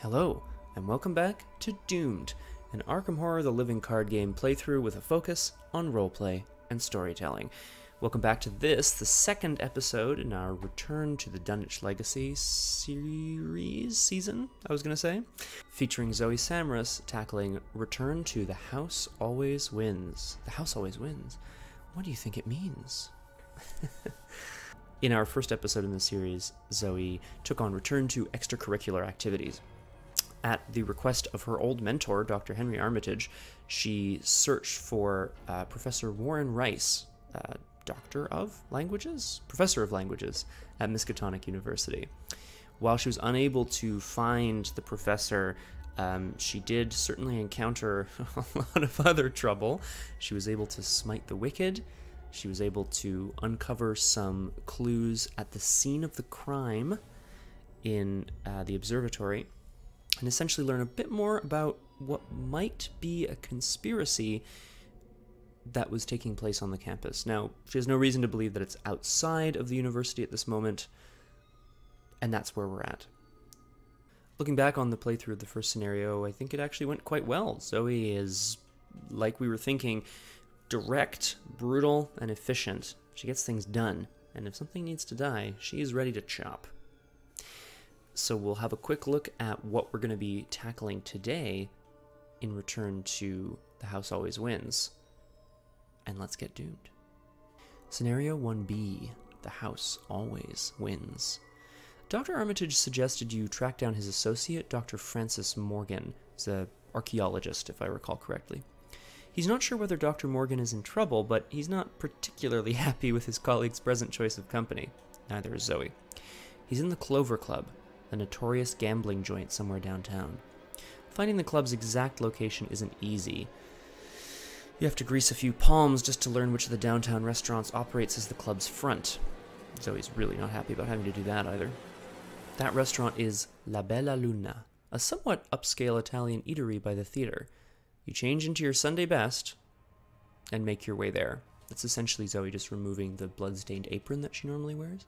Hello, and welcome back to Doomed, an Arkham Horror the Living card game playthrough with a focus on roleplay and storytelling. Welcome back to this, the second episode in our return to the Dunwich Legacy season, I was going to say, featuring Zoey Samaras tackling Return to the House Always Wins. The House Always Wins? What do you think it means? In our first episode in the series, Zoey took on return to extracurricular activities. At the request of her old mentor, Dr. Henry Armitage, she searched for Professor Warren Rice, Professor of Languages at Miskatonic University. While she was unable to find the professor, she did certainly encounter a lot of other trouble. She was able to smite the wicked. She was able to uncover some clues at the scene of the crime in the observatory, and essentially learn a bit more about what might be a conspiracy that was taking place on the campus. Now, she has no reason to believe that it's outside of the university at this moment, and that's where we're at. Looking back on the playthrough of the first scenario, I think it actually went quite well. Zoey is, like we were thinking, direct, brutal, and efficient. She gets things done, and if something needs to die, she is ready to chop. So we'll have a quick look at what we're going to be tackling today in Return to the House Always Wins. And let's get doomed. Scenario 1B, the House Always Wins. Dr. Armitage suggested you track down his associate, Dr. Francis Morgan. He's an archaeologist, if I recall correctly. He's not sure whether Dr. Morgan is in trouble, but he's not particularly happy with his colleague's present choice of company. Neither is Zoey. He's in the Clover Club, a notorious gambling joint somewhere downtown. Finding the club's exact location isn't easy. You have to grease a few palms just to learn which of the downtown restaurants operates as the club's front. Zoey's really not happy about having to do that either. That restaurant is La Bella Luna, a somewhat upscale Italian eatery by the theater. You change into your Sunday best and make your way there. That's essentially Zoey just removing the blood-stained apron that she normally wears.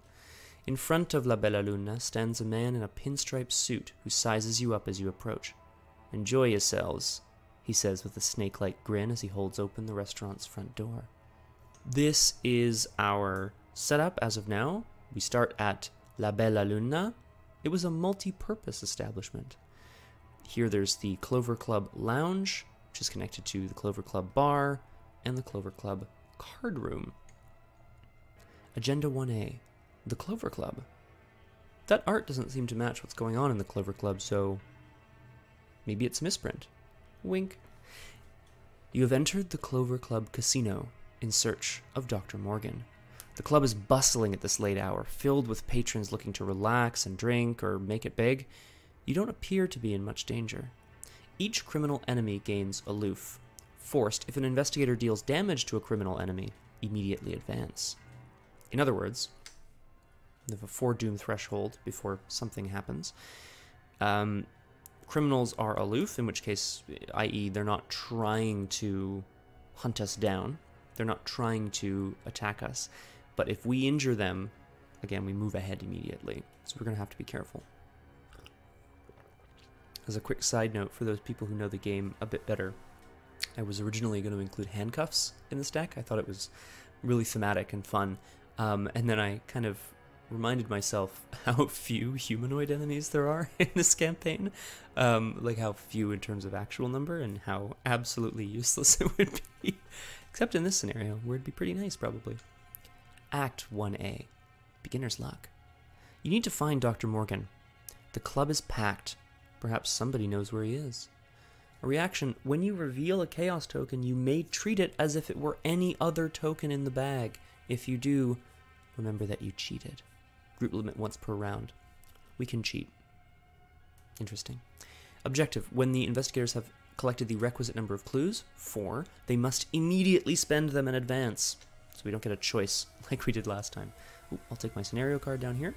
In front of La Bella Luna stands a man in a pinstripe suit who sizes you up as you approach. "Enjoy yourselves," he says with a snake-like grin as he holds open the restaurant's front door. This is our setup as of now. We start at La Bella Luna. It was a multi-purpose establishment. Here there's the Clover Club Lounge, which is connected to the Clover Club Bar and the Clover Club Card Room. Agenda 1A. The Clover Club. That art doesn't seem to match what's going on in the Clover Club, so maybe it's a misprint. Wink. You have entered the Clover Club Casino in search of Dr. Morgan. The club is bustling at this late hour, filled with patrons looking to relax and drink or make it big. You don't appear to be in much danger. Each criminal enemy gains aloof. Forced, if an investigator deals damage to a criminal enemy, immediately advance. In other words, they have a foredoom threshold before something happens. Criminals are aloof, in which case, i.e., they're not trying to hunt us down. They're not trying to attack us. But if we injure them, again, we move ahead immediately. So we're going to have to be careful. As a quick side note, for those people who know the game a bit better, I was originally going to include handcuffs in this deck. I thought it was really thematic and fun. And then I kind of reminded myself how few humanoid enemies there are in this campaign. Like how few in terms of actual number, and how absolutely useless it would be. Except in this scenario, where it'd be pretty nice, probably. Act 1A. Beginner's luck. You need to find Dr. Morgan. The club is packed. Perhaps somebody knows where he is. A reaction: when you reveal a chaos token, you may treat it as if it were any other token in the bag. If you do, remember that you cheated. Group limit once per round. We can cheat. Interesting. Objective: when the investigators have collected the requisite number of clues, 4, they must immediately spend them in advance. So we don't get a choice like we did last time. Ooh, I'll take my scenario card down here.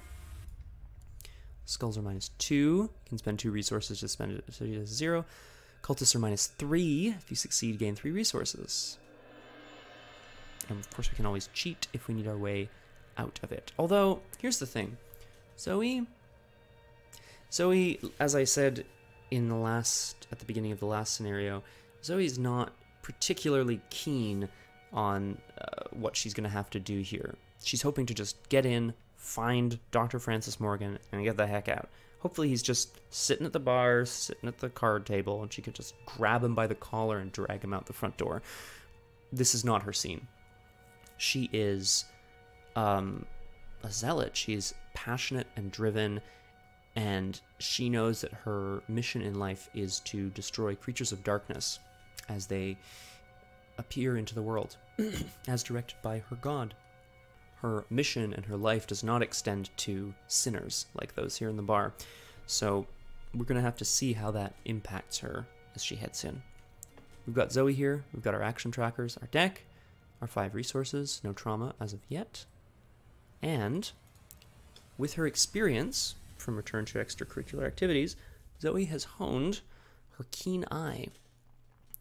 Skulls are -2. You can spend 2 resources to spend it, so you have 0. Cultists are -3. If you succeed, gain 3 resources. And of course we can always cheat if we need our way out of it. Although, here's the thing. Zoey, as I said at the beginning of the last scenario, Zoe's not particularly keen on what she's going to have to do here. She's hoping to just get in, find Dr. Francis Morgan, and get the heck out. Hopefully he's just sitting at the bar, sitting at the card table, and she could just grab him by the collar and drag him out the front door. This is not her scene. She is a zealot. She's passionate and driven, and she knows that her mission in life is to destroy creatures of darkness as they appear into the world, as directed by her god. Her mission and her life does not extend to sinners like those here in the bar, so we're going to have to see how that impacts her as she heads in. We've got Zoe here, we've got our action trackers, our deck, our 5 resources, no trauma as of yet, and with her experience from return to extracurricular activities, Zoe has honed her Keen Eye.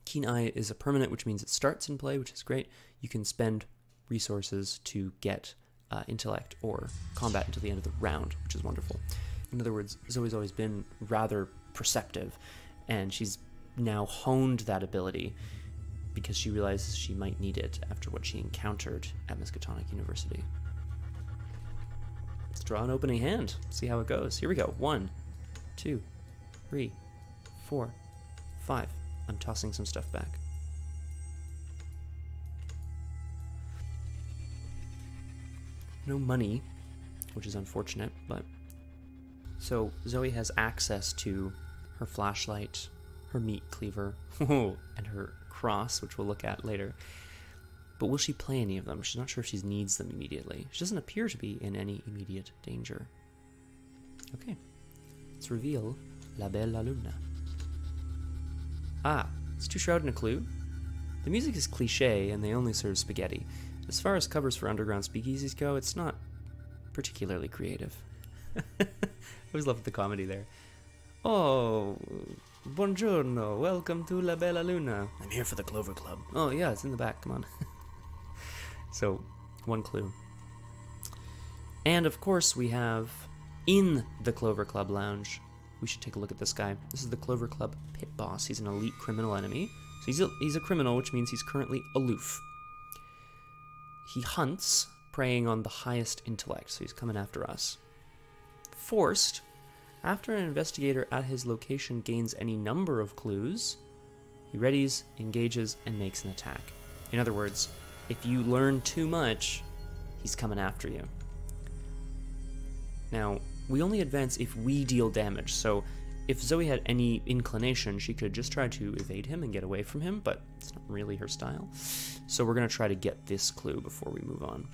Keen Eye is a permanent, which means it starts in play, which is great. You can spend resources to get intellect or combat until the end of the round, which is wonderful. In other words, Zoe's always been rather perceptive, and she's now honed that ability because she realizes she might need it after what she encountered at Miskatonic University. Let's draw an opening hand, see how it goes. Here we go. 1, 2, 3, 4, 5. I'm tossing some stuff back. No money, which is unfortunate, but... So Zoe has access to her flashlight, her meat cleaver, and her cross, which we'll look at later. But will she play any of them? She's not sure if she needs them immediately. She doesn't appear to be in any immediate danger. Okay, let's reveal La Bella Luna. Ah, it's 2 shroud and a clue. The music is cliche, and they only serve spaghetti. As far as covers for underground speakeasies go, it's not particularly creative. I always loved the comedy there. Oh, buongiorno, welcome to La Bella Luna. I'm here for the Clover Club. Oh yeah, it's in the back, come on. So, 1 clue. And of course we have, in the Clover Club lounge, we should take a look at this guy. This is the Clover Club pit boss. He's an elite criminal enemy. So he's a criminal, which means he's currently aloof. He hunts, preying on the highest intellect, so he's coming after us. Forced, after an investigator at his location gains any number of clues, he readies, engages, and makes an attack. In other words, if you learn too much, he's coming after you. Now, we only advance if we deal damage, so if Zoe had any inclination, she could just try to evade him and get away from him, but it's not really her style. So we're going to try to get this clue before we move on.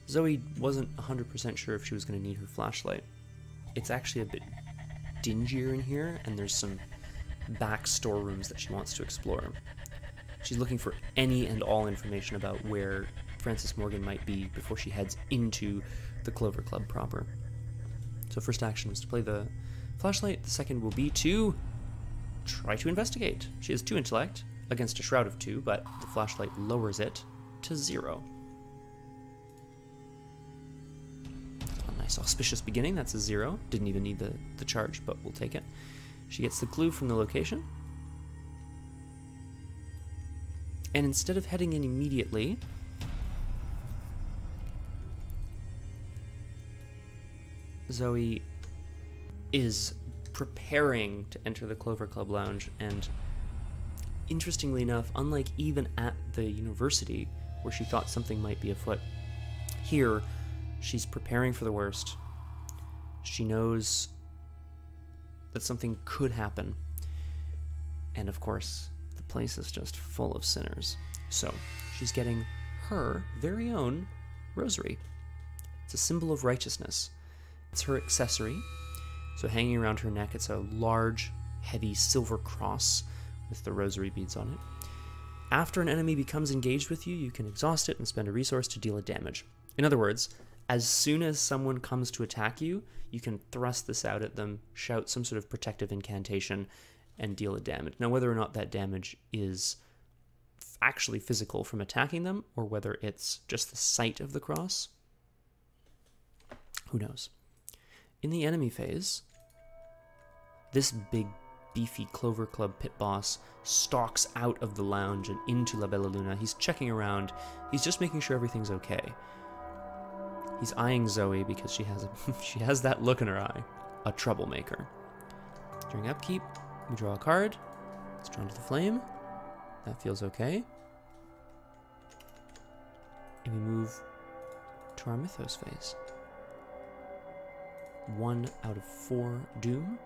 Zoe wasn't 100% sure if she was going to need her flashlight. It's actually a bit dingier in here, and there's some back storerooms that she wants to explore. She's looking for any and all information about where Francis Morgan might be before she heads into the Clover Club proper. So first action is to play the flashlight. The second will be to try to investigate. She has 2 intellect against a shroud of 2, but the flashlight lowers it to 0. A nice auspicious beginning. That's a 0. Didn't even need the charge, but we'll take it. She gets the clue from the location. And instead of heading in immediately, Zoe is preparing to enter the Clover Club lounge, and interestingly enough, unlike even at the university where she thought something might be afoot, here she's preparing for the worst. She knows that something could happen, and of course the place is just full of sinners. So she's getting her very own rosary. It's a symbol of righteousness. It's her accessory. So hanging around her neck, it's a large, heavy silver cross with the rosary beads on it. After an enemy becomes engaged with you, you can exhaust it and spend a resource to deal a damage. In other words, as soon as someone comes to attack you, you can thrust this out at them, shout some sort of protective incantation, and deal a damage. Now, whether or not that damage is actually physical from attacking them, or whether it's just the sight of the cross, who knows? In the enemy phase, this big beefy Clover Club pit boss stalks out of the lounge and into La Bella Luna. He's checking around. He's just making sure everything's okay. He's eyeing Zoey because she has that look in her eye. A troublemaker. During upkeep, we draw a card. It's drawn to the flame. That feels okay. And we move to our mythos phase. 1 out of 4 doom.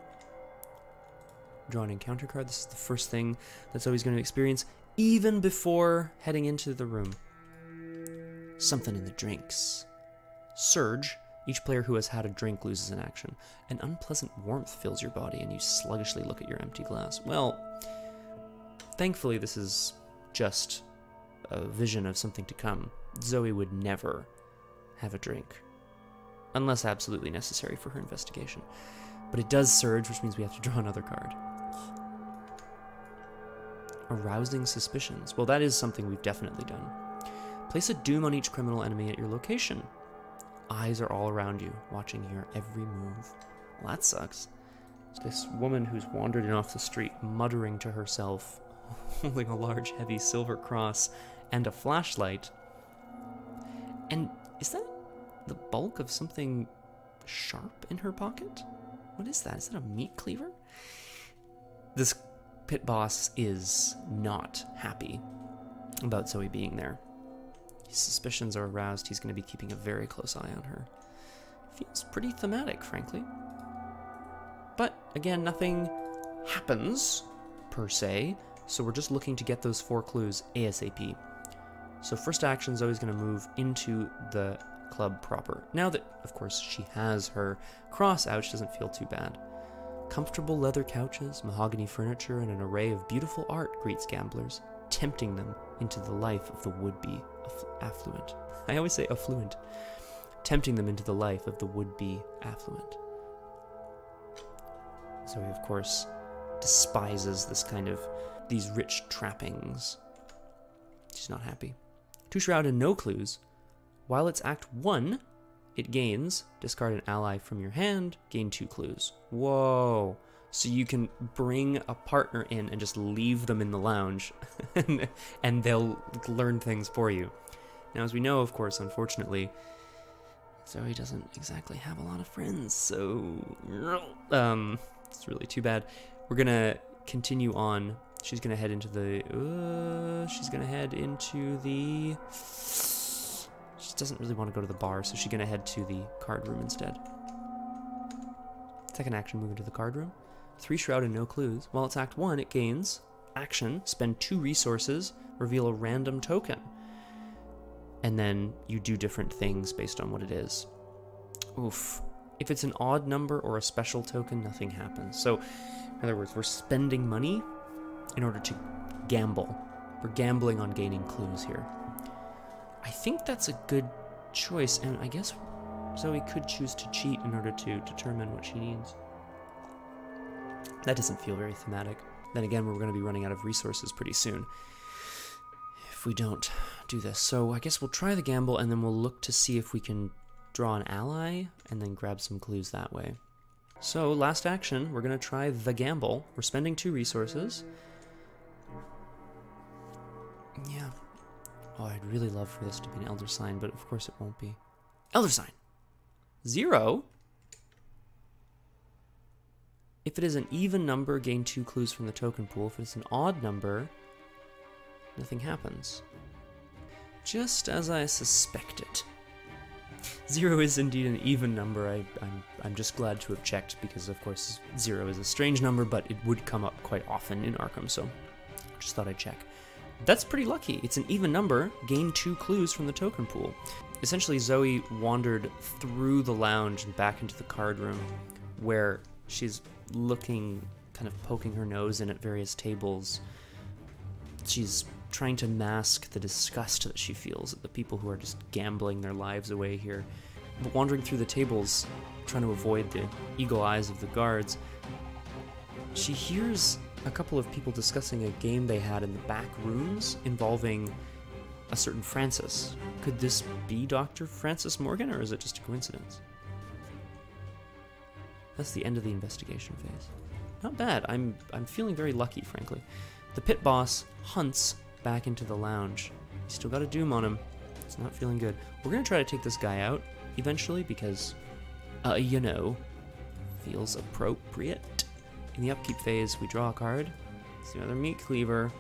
Draw an encounter card. This is the first thing that Zoey's going to experience even before heading into the room. Something in the drinks. Surge. Each player who has had a drink loses an action. An unpleasant warmth fills your body and you sluggishly look at your empty glass. Well, thankfully this is just a vision of something to come. Zoey would never have a drink, unless absolutely necessary for her investigation. But it does surge, which means we have to draw another card. Arousing suspicions. Well, that is something we've definitely done. Place a doom on each criminal enemy at your location. Eyes are all around you, watching your every move. Well, that sucks. It's this woman who's wandered in off the street, muttering to herself, holding a large, heavy silver cross and a flashlight. And is that the bulk of something sharp in her pocket? What is that? Is that a meat cleaver? This pit boss is not happy about Zoey being there. His suspicions are aroused. He's going to be keeping a very close eye on her. Feels pretty thematic, frankly. But, again, nothing happens, per se, so we're just looking to get those 4 clues ASAP. So first action, Zoey's going to move into the club proper. Now that, of course, she has her cross out, she doesn't feel too bad. Comfortable leather couches, mahogany furniture, and an array of beautiful art greets gamblers, tempting them into the life of the would-be affluent. I always say affluent. Tempting them into the life of the would-be affluent. Zoey, of course, despises these rich trappings. She's not happy. 2 shroud and no clues. While it's Act 1, it gains, discard an ally from your hand, gain 2 clues. Whoa. So you can bring a partner in and just leave them in the lounge, and they'll learn things for you. Now, as we know, of course, unfortunately, Zoey doesn't exactly have a lot of friends, so it's really too bad. We're gonna continue on. She's gonna head into the. She doesn't really want to go to the bar, so she's gonna head to the card room instead. Second action, move into the card room. 3 shroud and no clues. While it's Act 1, it gains action, spend 2 resources, reveal a random token. And then you do different things based on what it is. Oof. If it's an odd number or a special token, nothing happens. So, in other words, we're spending money in order to gamble. We're gambling on gaining clues here. I think that's a good choice, and I guess Zoey could choose to cheat in order to determine what she needs. That doesn't feel very thematic. Then again, we're going to be running out of resources pretty soon if we don't do this. So I guess we'll try the gamble, and then we'll look to see if we can draw an ally, and then grab some clues that way. So, last action, we're going to try the gamble. We're spending 2 resources. Yeah. Oh, I'd really love for this to be an Elder Sign, but of course it won't be. Elder Sign! 0? If it is an even number, gain 2 clues from the token pool. If it's an odd number, nothing happens. Just as I suspected. 0 is indeed an even number. I'm just glad to have checked, because of course 0 is a strange number, but it would come up quite often in Arkham, so just thought I'd check. That's pretty lucky. It's an even number, gain 2 clues from the token pool. Essentially, Zoey wandered through the lounge and back into the card room, where she's looking, kind of poking her nose in at various tables. She's trying to mask the disgust that she feels at the people who are just gambling their lives away here. But wandering through the tables, trying to avoid the eagle eyes of the guards, she hears a couple of people discussing a game they had in the back rooms involving a certain Francis. Could this be Dr. Francis Morgan, or is it just a coincidence? That's the end of the investigation phase. Not bad. I'm feeling very lucky, frankly. The pit boss hunts back into the lounge. He's still got a doom on him. It's not feeling good. We're going to try to take this guy out eventually because, you know, feels appropriate. In the upkeep phase, we draw a card. It's another meat cleaver.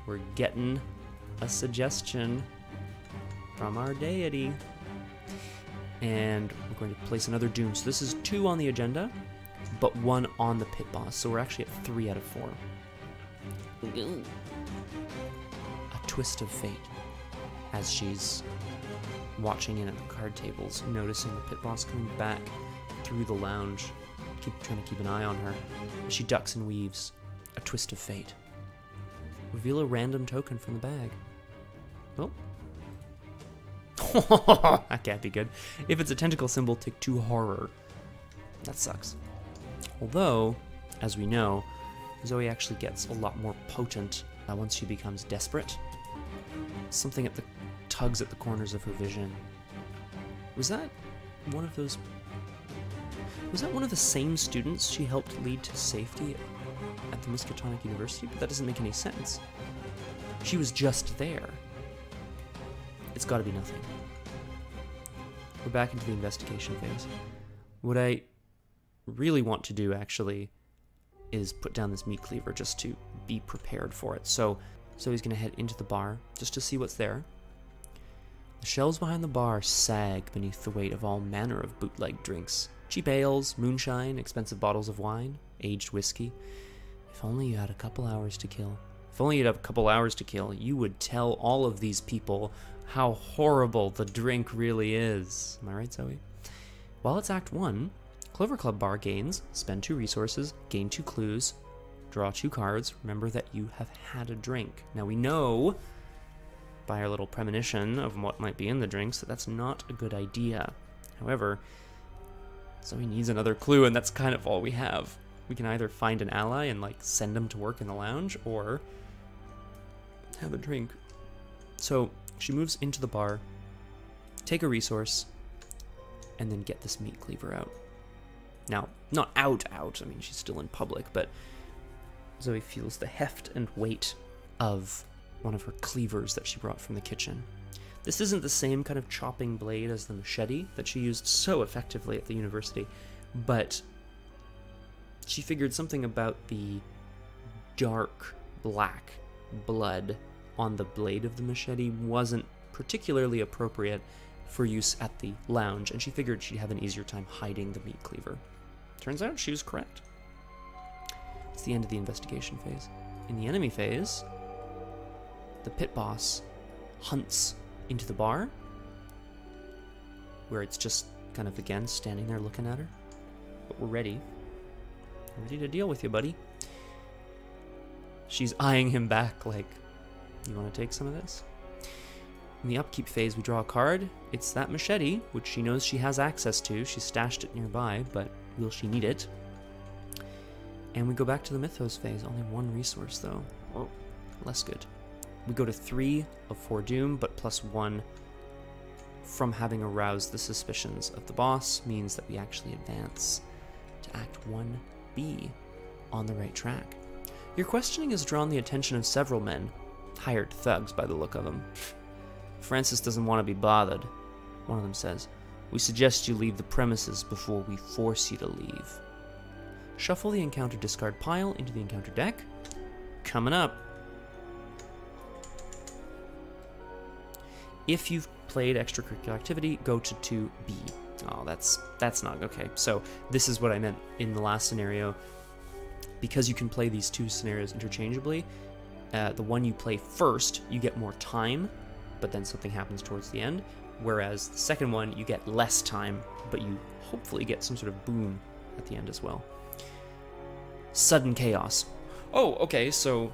We're getting a suggestion from our deity. And we're going to place another doom. So this is 2 on the agenda, but 1 on the pit boss. So we're actually at 3 out of 4. A twist of fate as she's watching in at the card tables, noticing the pit boss coming back through the lounge, trying to keep an eye on her. She ducks and weaves. A twist of fate. Reveal a random token from the bag. Oh. That can't be good. If it's a tentacle symbol, take 2 horror. That sucks. Although, as we know, Zoey actually gets a lot more potent once she becomes desperate. Something at the tugs at the corners of her vision. Was that one of those... Was that one of the same students she helped lead to safety at the Miskatonic University? But that doesn't make any sense. She was just there. It's got to be nothing. We're back into the investigation phase. What I really want to do, actually, is put down this meat cleaver just to be prepared for it. So he's going to head into the bar just to see what's there. The shelves behind the bar sag beneath the weight of all manner of bootleg drinks. Cheap ales, moonshine, expensive bottles of wine, aged whiskey. If only you had a couple hours to kill. If only you'd have a couple hours to kill, you would tell all of these people how horrible the drink really is. Am I right, Zoey? While it's Act 1, Clover Club Bar gains, spend 2 resources, gain 2 clues, draw 2 cards. Remember that you have had a drink. Now we know, by our little premonition of what might be in the drinks, that that's not a good idea. However, Zoey needs another clue, and that's kind of all we have. We can either find an ally and, like, send them to work in the lounge, or have a drink. So she moves into the bar, take a resource, and then get this meat cleaver out. Now, not out, I mean, she's still in public, but Zoey feels the heft and weight of one of her cleavers that she brought from the kitchen. This isn't the same kind of chopping blade as the machete that she used so effectively at the university, but she figured something about the dark black blood on the blade of the machete wasn't particularly appropriate for use at the lounge, and she figured she'd have an easier time hiding the meat cleaver. Turns out she was correct. It's the end of the investigation phase. In the enemy phase, the pit boss hunts into the bar, where it's just kind of, again, standing there looking at her. But we're ready. We're ready to deal with you, buddy. She's eyeing him back like, you want to take some of this? In the upkeep phase, we draw a card. It's that machete, which she knows she has access to. She stashed it nearby, but will she need it? And we go back to the mythos phase. Only 1 resource, though. Oh, less good. We go to 3 of 4 doom, but +1 from having aroused the suspicions of the boss means that we actually advance to Act 1B on the right track. Your questioning has drawn the attention of several men, hired thugs by the look of them. Francis doesn't want to be bothered. One of them says, "We suggest you leave the premises before we force you to leave." Shuffle the encounter discard pile into the encounter deck. Coming up. If you've played extracurricular activity, go to 2B. Oh, that's not okay. So this is what I meant in the last scenario. Because you can play these 2 scenarios interchangeably, the one you play first, you get more time, but then something happens towards the end. Whereas the second one, you get less time, but you hopefully get some sort of boon at the end as well. Sudden chaos. Oh, okay, so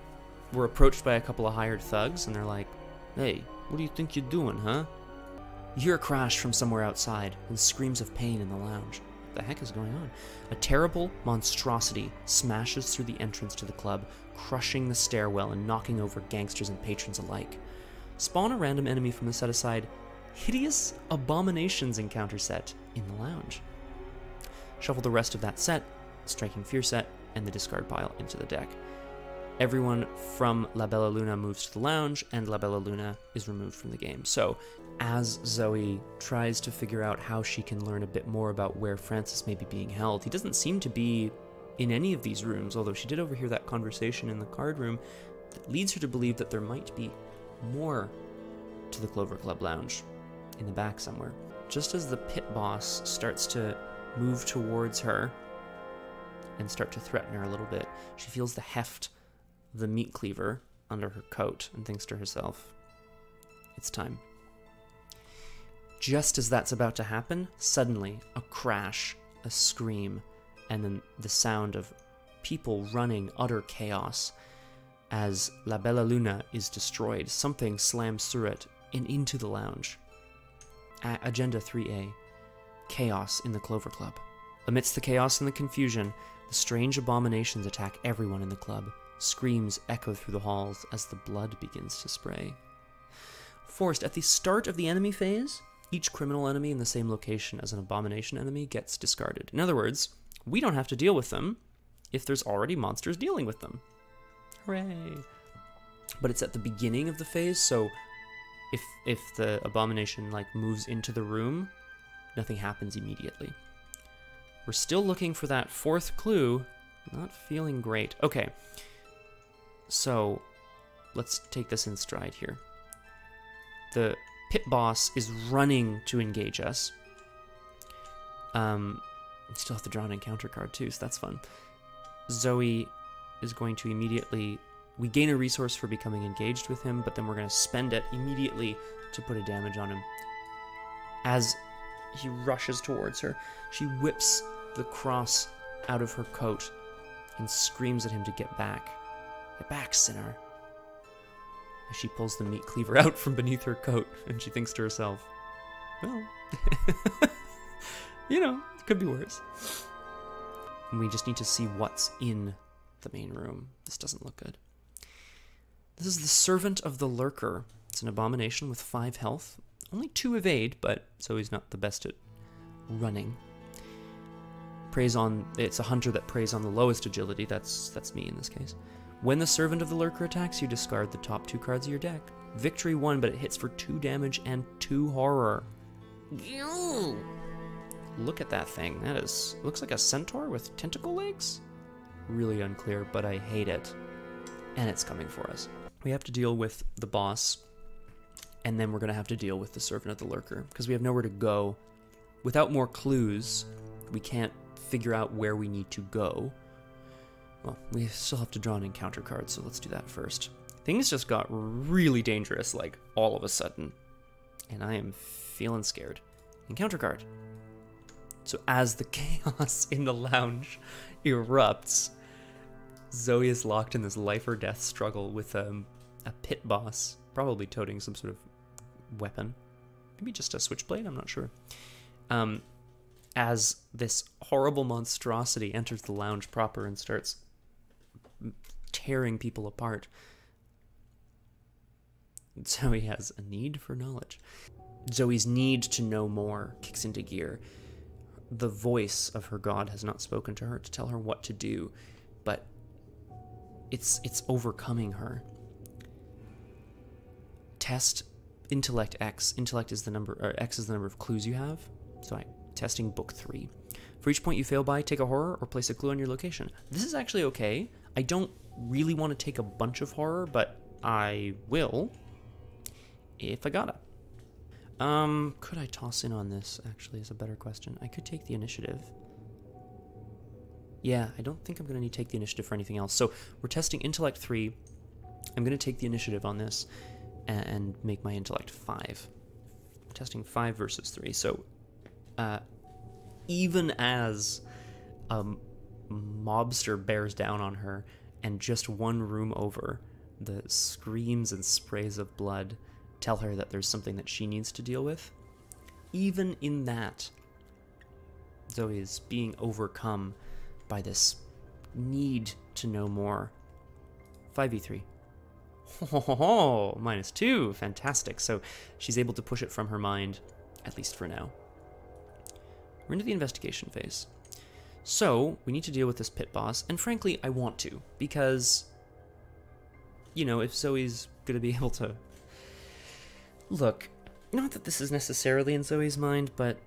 we're approached by a couple of hired thugs, and they're like, "Hey, what do you think you're doing, huh?" You hear a crash from somewhere outside, and screams of pain in the lounge. What the heck is going on? A terrible monstrosity smashes through the entrance to the club, crushing the stairwell and knocking over gangsters and patrons alike. Spawn a random enemy from the set-aside Hideous Abominations encounter set in the lounge. Shuffle the rest of that set, Striking Fear set, and the discard pile into the deck. Everyone from La Bella Luna moves to the lounge, and La Bella Luna is removed from the game. So, as Zoey tries to figure out how she can learn a bit more about where Francis may be being held, he doesn't seem to be in any of these rooms, although she did overhear that conversation in the card room that leads her to believe that there might be more to the Clover Club lounge in the back somewhere. Just as the pit boss starts to move towards her and start to threaten her a little bit, she feels the heft of the meat cleaver under her coat and thinks to herself, it's time. Just as that's about to happen, suddenly a crash, a scream, and then the sound of people running, utter chaos. As La Bella Luna is destroyed, something slams through it and into the lounge. Agenda 3A, Chaos in the Clover Club. Amidst the chaos and the confusion, the strange abominations attack everyone in the club. Screams echo through the halls as the blood begins to spray. Forced, at the start of the enemy phase, each criminal enemy in the same location as an abomination enemy gets discarded. In other words, we don't have to deal with them if there's already monsters dealing with them. Hooray! But it's at the beginning of the phase, so if the abomination moves into the room, nothing happens immediately. We're still looking for that fourth clue. Not feeling great. Okay, so let's take this in stride here. The pit boss is running to engage us. We still have to draw an encounter card too, so that's fun. Zoey is going to immediately... We gain a resource for becoming engaged with him, but then we're going to spend it immediately to put a damage on him. As he rushes towards her, she whips the cross out of her coat and screams at him to get back. Get back, sinner. As she pulls the meat cleaver out from beneath her coat, and she thinks to herself, well, you know, it could be worse. And we just need to see what's in the main room. This doesn't look good. This is the Servant of the Lurker. It's an abomination with 5 health. Only 2 evade, but so he's not the best at running. It's a hunter that preys on the lowest agility. That's me in this case. When the Servant of the Lurker attacks, you discard the top 2 cards of your deck. Victory 1, but it hits for 2 damage and 2 horror. Ew. Look at that thing. Looks like a centaur with tentacle legs? Really unclear, but I hate it. And it's coming for us. We have to deal with the boss, and then we're going to have to deal with the Servant of the Lurker, because we have nowhere to go. Without more clues, we can't figure out where we need to go. Well, we still have to draw an encounter card, so let's do that first. Things just got really dangerous, all of a sudden. And I am feeling scared. Encounter card. So as the chaos in the lounge erupts, Zoey is locked in this life or death struggle with a pit boss, probably toting some sort of weapon. Maybe just a switchblade, I'm not sure. As this horrible monstrosity enters the lounge proper and starts tearing people apart, Zoey has a need for knowledge. Zoey's need to know more kicks into gear. The voice of her god has not spoken to her to tell her what to do, but it's overcoming her. Test intellect X. Intellect is the number, or X is the number of clues you have. So testing book 3. For each point you fail by, take a horror or place a clue on your location. This is actually okay. I don't really want to take a bunch of horror, but I will if I gotta. Could I toss in on this, actually, is a better question. I could take the initiative. Yeah, I don't think I'm going to need to take the initiative for anything else. So we're testing intellect 3. I'm going to take the initiative on this and make my intellect 5. I'm testing 5 versus 3. So even as a mobster bears down on her and just one room over, the screams and sprays of blood tell her that there's something that she needs to deal with. Even in that, Zoey is being overcome by this need to know more. 5v3. Oh, -2. Fantastic. So she's able to push it from her mind, at least for now. We're into the investigation phase. So, we need to deal with this pit boss, and frankly, I want to, because, you know, if Zoe's gonna be able to... Look, not that this is necessarily in Zoe's mind, but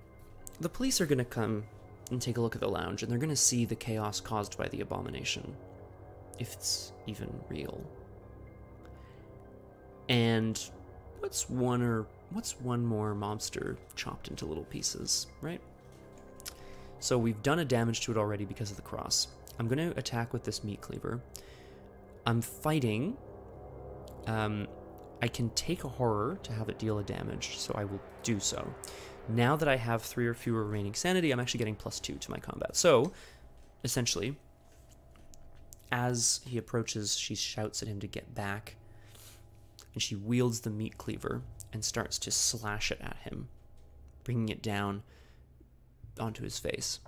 the police are gonna come and take a look at the lounge, and they're gonna see the chaos caused by the abomination, if it's even real. And what's one more mobster chopped into little pieces, right? So we've done a damage to it already because of the cross. I'm going to attack with this meat cleaver. I'm fighting. I can take a horror to have it deal a damage, so I will do so. Now that I have 3 or fewer remaining sanity, I'm actually getting +2 to my combat. So, essentially, as he approaches, she shouts at him to get back, and she wields the meat cleaver and starts to slash it at him, bringing it down onto his face.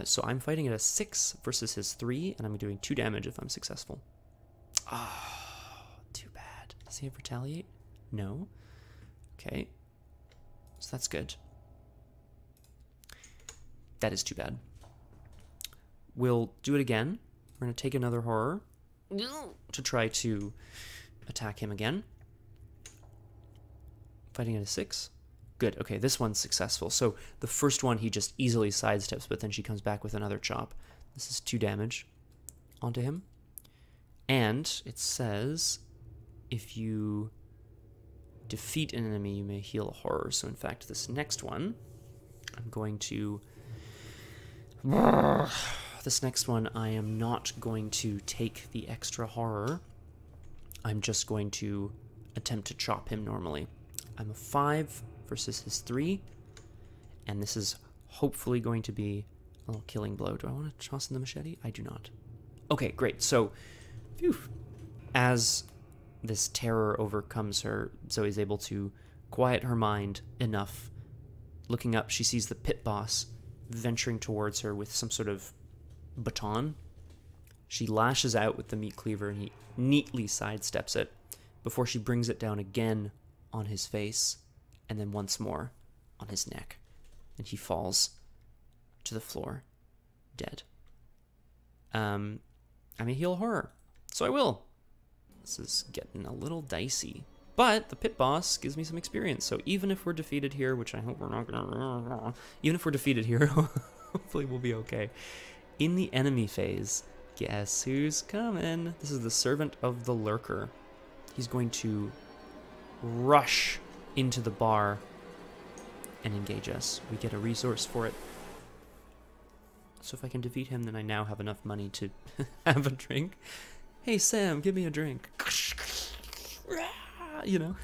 So I'm fighting at a 6 versus his 3, and I'm doing 2 damage if I'm successful. Oh, too bad. Does he have retaliate? No. Okay. So that's good. That is too bad. We'll do it again. We're going to take another horror to try to attack him again. Fighting at a 6. Good, okay, this one's successful. So the first one he just easily sidesteps, but then she comes back with another chop. This is 2 damage onto him. And it says, if you defeat an enemy, you may heal a horror. So in fact, this next one, I'm going to... This next one, I am not going to take the extra horror. I'm just going to attempt to chop him normally. I'm a 5 versus his 3, and this is hopefully going to be a little killing blow. Do I want to toss in the machete? I do not. Okay, great. So, phew. As this terror overcomes her, Zoe's able to quiet her mind enough. Looking up, she sees the pit boss venturing towards her with some sort of baton. She lashes out with the meat cleaver, and he neatly sidesteps it before she brings it down again on his face, and then once more on his neck, and he falls to the floor, dead. I may heal a horror, so I will. This is getting a little dicey, but the pit boss gives me some experience, so even if we're defeated here, which I hope we're not gonna... Even if we're defeated here, hopefully we'll be okay. In the enemy phase, guess who's coming? This is the Servant of the Lurker. He's going to rush into the bar and engage us. We get a resource for it. So if I can defeat him, then I now have enough money to have a drink. Hey Sam, give me a drink. You know,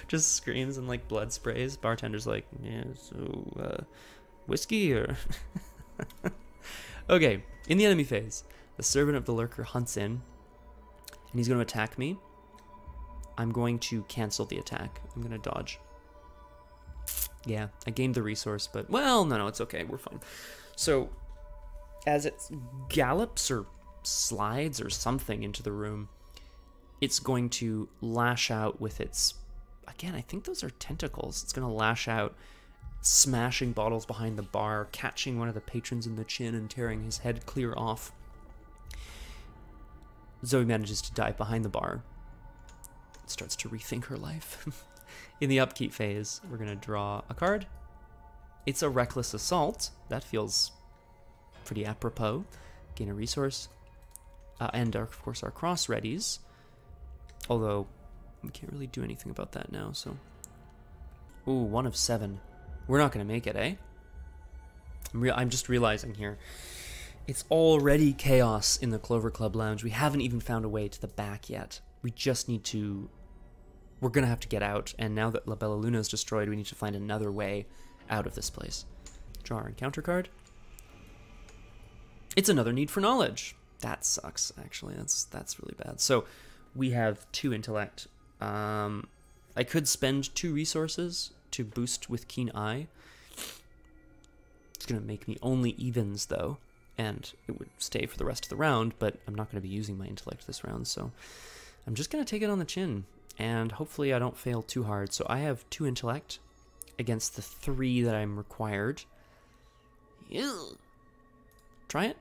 just screams and like blood sprays. Bartender's like, yeah, so whiskey or... Okay, in the enemy phase, the Servant of the Lurker hunts in, and he's going to attack me. I'm going to cancel the attack. I'm going to dodge. Yeah, I gained the resource, but... Well, no, it's okay. We're fine. So, as it gallops or slides or something into the room, it's going to lash out with its... Again, I think those are tentacles. It's going to lash out, smashing bottles behind the bar, catching one of the patrons in the chin and tearing his head clear off. Zoe manages to dive behind the bar. Starts to rethink her life. In the upkeep phase, we're going to draw a card. It's a reckless assault. That feels pretty apropos. Gain a resource. And of course our cross readies. Although we can't really do anything about that now, so... Ooh, 1 of 7. We're not going to make it, eh? I'm just realizing here. It's already chaos in the Clover Club Lounge. We haven't even found a way to the back yet. We just need to... We're going to have to get out, and now that La Bella Luna is destroyed, we need to find another way out of this place. Draw our encounter card. It's another need for knowledge. That sucks, actually. That's really bad. So, we have 2 intellect. I could spend 2 resources to boost with Keen Eye. It's going to make me only evens, though, and it would stay for the rest of the round, but I'm not going to be using my intellect this round, so... I'm just going to take it on the chin, and hopefully I don't fail too hard. So I have 2 intellect against the 3 that I'm required. Ew. Try it?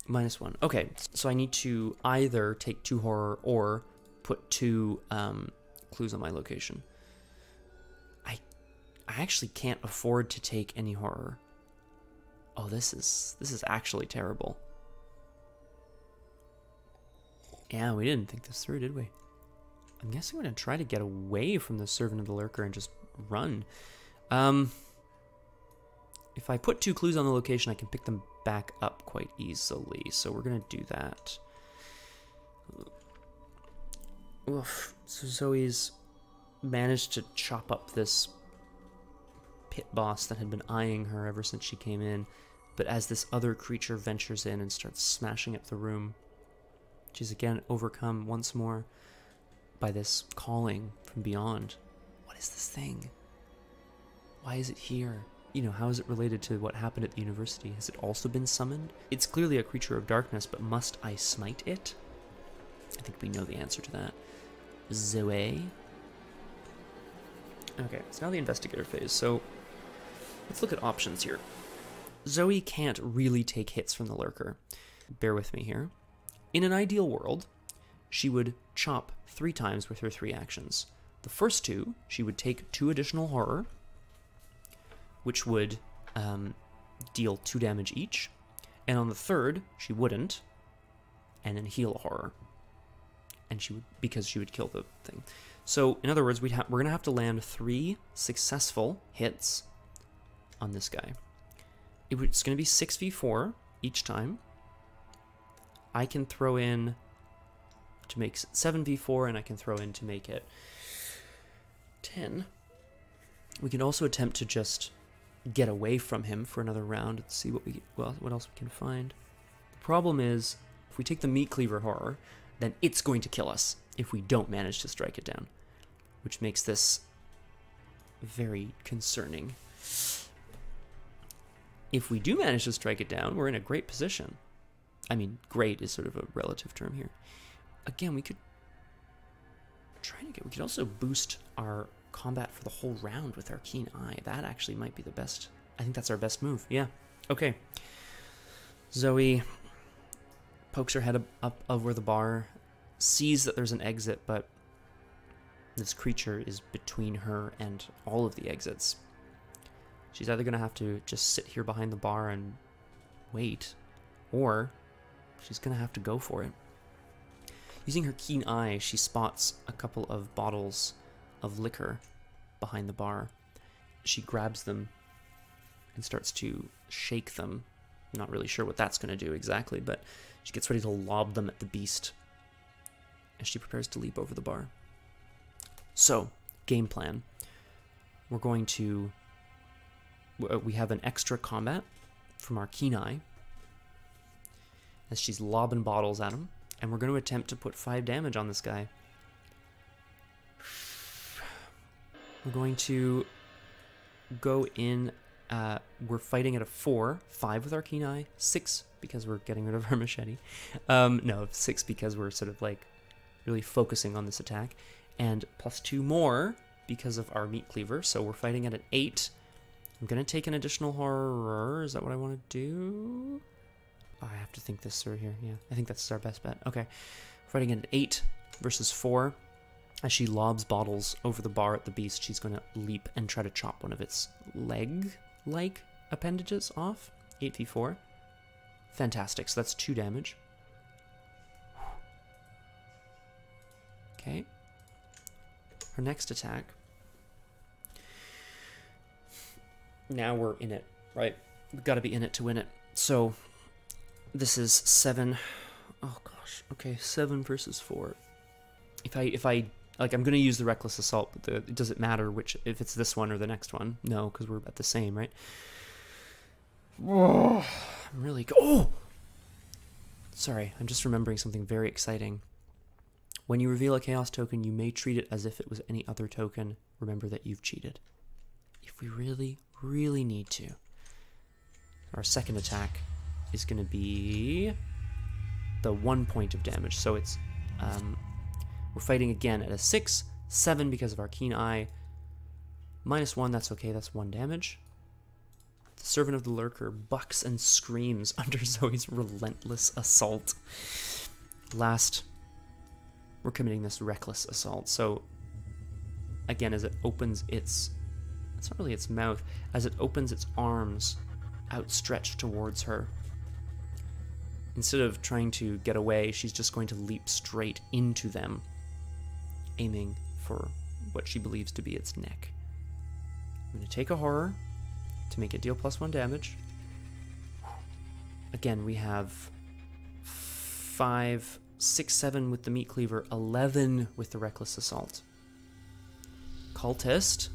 -1. Okay, so I need to either take 2 horror or put 2 clues on my location. I actually can't afford to take any horror. Oh, this is actually terrible. Yeah, we didn't think this through, did we? I'm guessing I'm going to try to get away from the Servant of the Lurker and just run. If I put 2 clues on the location, I can pick them back up quite easily. So we're going to do that. Oof. So Zoe's managed to chop up this pit boss that had been eyeing her ever since she came in. But as this other creature ventures in and starts smashing up the room, she's again overcome once more by this calling from beyond. What is this thing? Why is it here? You know, how is it related to what happened at the university? Has it also been summoned? It's clearly a creature of darkness, but must I smite it? I think we know the answer to that. Zoey. Okay, it's now the Investigator Phase, so let's look at options here. Zoe can't really take hits from the Lurker. Bear with me here. In an ideal world, she would chop 3 times with her 3 actions. The first 2, she would take 2 additional horror, which would deal 2 damage each. And on the third, she wouldn't, and then heal a horror. And she would, because she would kill the thing. So, in other words, we're going to have to land 3 successful hits on this guy. It's going to be 6v4 each time. I can throw in to make 7v4, and I can throw in to make it 10. We can also attempt to just get away from him for another round and see what else we can find. The problem is, if we take the Meat Cleaver horror, then it's going to kill us if we don't manage to strike it down, which makes this very concerning. If we do manage to strike it down, we're in a great position. I mean, great is sort of a relative term here. Again, we could we could also boost our combat for the whole round with our Keen Eye. That actually might be the best. I think that's our best move. Yeah. Okay. Zoe pokes her head up over the bar, sees that there's an exit, but this creature is between her and all of the exits. She's either going to have to just sit here behind the bar and wait, or she's going to have to go for it. Using her keen eye, she spots a couple of bottles of liquor behind the bar. She grabs them and starts to shake them. I'm not really sure what that's going to do exactly, but she gets ready to lob them at the beast as she prepares to leap over the bar. So, game plan. We're going to... We have an extra combat from our keen eye as she's lobbing bottles at him, and we're going to attempt to put 5 damage on this guy. We're going to go in, we're fighting at a 4, 5 with our keen eye, 6 because we're getting rid of our machete. No, 6 because we're sort of like really focusing on this attack, and plus 2 more because of our meat cleaver, so we're fighting at an 8. I'm going to take an additional horror. Is that what I want to do? Oh, I have to think this through here. Yeah, I think that's our best bet. Okay. Fighting at an 8 versus 4. As she lobs bottles over the bar at the beast, she's going to leap and try to chop one of its leg-like appendages off. 8v4. Fantastic. So that's 2 damage. Okay. Her next attack. Now we're in it, right? We've got to be in it to win it. So this is 7. Oh gosh. Okay, 7 versus 4. If I like, I'm gonna use the reckless assault, but does it matter if it's this one or the next one? No, because we're at the same, right? Oh, I'm really oh. Sorry, I'm just remembering something very exciting. When you reveal a chaos token, you may treat it as if it was any other token. Remember that you've cheated. If we really need to. Our second attack is going to be the 1 point of damage. So it's we're fighting again at a 6, 7 because of our keen eye. -1, that's okay, that's 1 damage. The servant of the lurker bucks and screams under Zoey's relentless assault. Last, we're committing this reckless assault. So, again, as it opens it's not really its mouth, as it opens its arms outstretched towards her, instead of trying to get away, she's just going to leap straight into them, aiming for what she believes to be its neck. I'm going to take a horror to make it deal +1 damage. Again, we have 5, 6, 7 with the meat cleaver, 11 with the reckless assault. Cultist,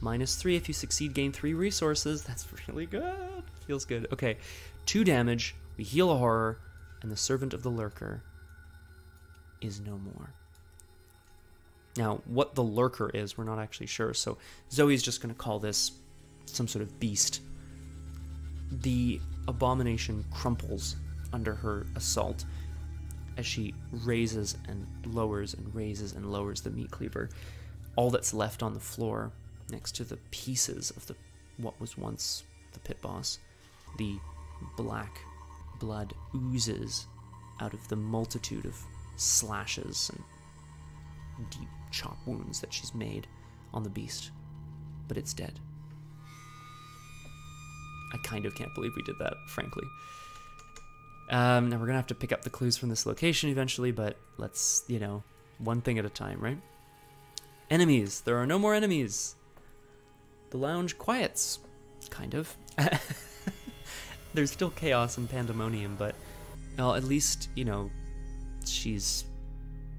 -3. If you succeed, gain 3 resources. That's really good. Feels good. Okay, 2 damage. We heal a horror, and the servant of the lurker is no more. Now, what the lurker is, we're not actually sure, so Zoey's just going to call this some sort of beast. The abomination crumples under her assault as she raises and lowers and raises and lowers the meat cleaver. All that's left on the floor, next to the pieces of what was once the pit boss, the black blood oozes out of the multitude of slashes and deep chop wounds that she's made on the beast. But it's dead. I kind of can't believe we did that, frankly. Now we're gonna have to pick up the clues from this location eventually, but let's, one thing at a time, right? Enemies. There are no more enemies. The lounge quiets. Kind of. There's still chaos and pandemonium, but, well, at least, she's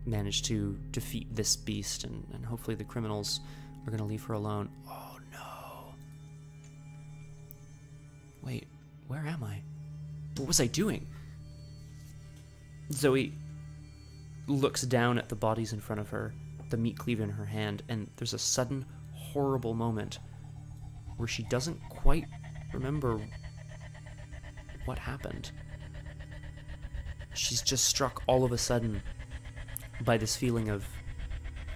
managed to defeat this beast, and hopefully the criminals are going to leave her alone. Oh, no. Wait, where am I? What was I doing? Zoey looks down at the bodies in front of her, the meat cleaver in her hand, and there's a sudden, horrible moment where she doesn't quite remember what happened. She's just struck all of a sudden by this feeling of,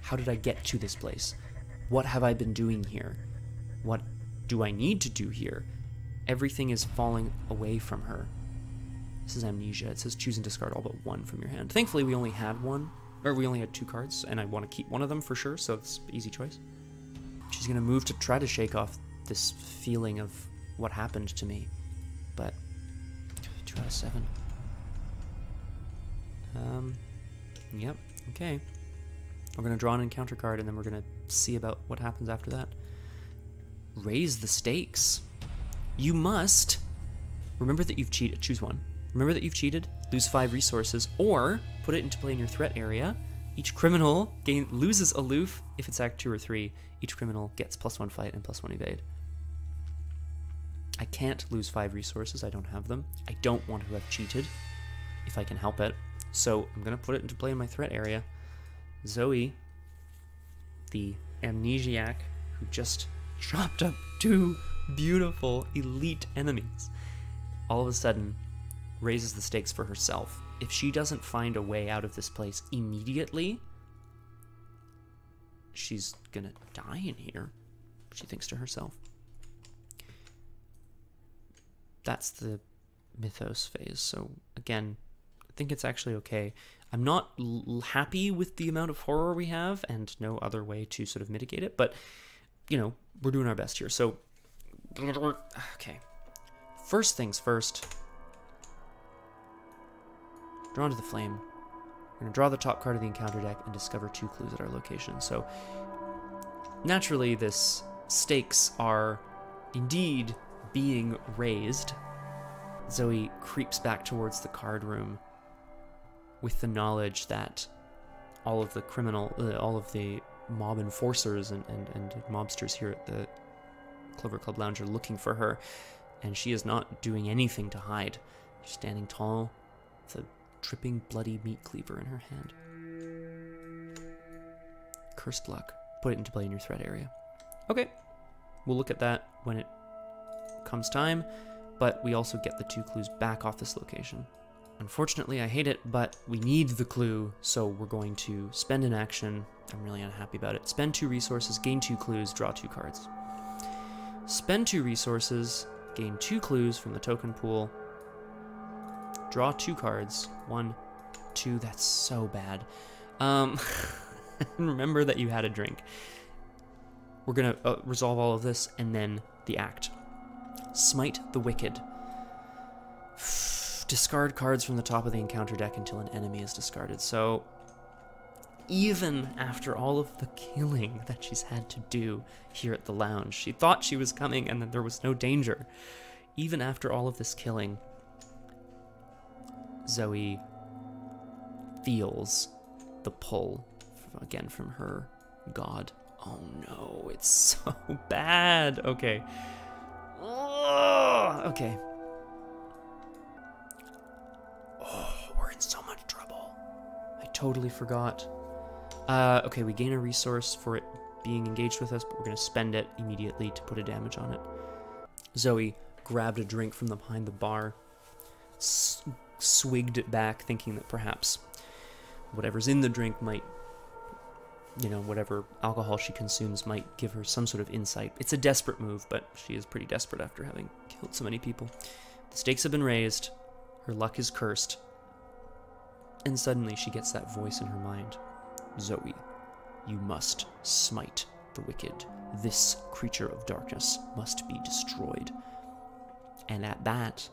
how did I get to this place? What have I been doing here? What do I need to do here? Everything is falling away from her. This is amnesia. It says choose and discard all but 1 from your hand. Thankfully, we only had 2 cards, and I want to keep one of them for sure, so it's an easy choice. She's going to move to try to shake off this feeling of what happened to me, but 2 out of 7. Yep, okay. We're going to draw an encounter card, and then we're going to see about what happens after that. Raise the stakes. You must remember that you've cheated. Choose one. Remember that you've cheated, lose 5 resources, or put it into play in your threat area. Each criminal loses aloof if it's Act 2 or 3. Each criminal gets +1 fight and +1 evade. I can't lose 5 resources. I don't have them. I don't want to have cheated if I can help it. So I'm going to put it into play in my threat area. Zoey, the amnesiac who just chopped up 2 beautiful elite enemies, all of a sudden raises the stakes for herself. If she doesn't find a way out of this place immediately, she's gonna die in here, she thinks to herself. That's the mythos phase. So again, I think it's actually okay. I'm not happy with the amount of horror we have and no other way to sort of mitigate it, but we're doing our best here. So okay, first things first, drawn to the flame. We're going to draw the top card of the encounter deck and discover 2 clues at our location. So naturally this stakes are indeed being raised. Zoey creeps back towards the card room with the knowledge that all of the mob enforcers and mobsters here at the Clover Club Lounge are looking for her, and she is not doing anything to hide. She's standing tall with a dripping bloody meat cleaver in her hand. Cursed luck. Put it into play in your threat area. Okay, we'll look at that when it comes time, but we also get the 2 clues back off this location. Unfortunately, I hate it, but we need the clue, so we're going to spend an action. I'm really unhappy about it. Spend 2 resources, gain 2 clues, draw 2 cards. Spend 2 resources, Gain 2 clues from the token pool. Draw 2 cards. 1, 2. That's so bad. Remember that you had a drink. We're going to resolve all of this, and then the act. Smite the Wicked. Discard cards from the top of the encounter deck until an enemy is discarded. So, even after all of the killing that she's had to do here at the lounge, she thought she was coming and that there was no danger. Even after all of this killing, Zoey feels the pull, again, from her god. Oh no, it's so bad. Okay. Oh, okay. Oh, we're in so much trouble. I totally forgot. Okay, we gain a resource for it being engaged with us, but we're going to spend it immediately to put a damage on it. Zoey grabbed a drink from behind the bar, swigged it back, thinking that perhaps whatever's in the drink might, you know, whatever alcohol she consumes might give her some sort of insight. It's a desperate move, but she is pretty desperate after having killed so many people. The stakes have been raised, her luck is cursed, and suddenly she gets that voice in her mind. Zoey, you must smite the wicked. This creature of darkness must be destroyed. And at that,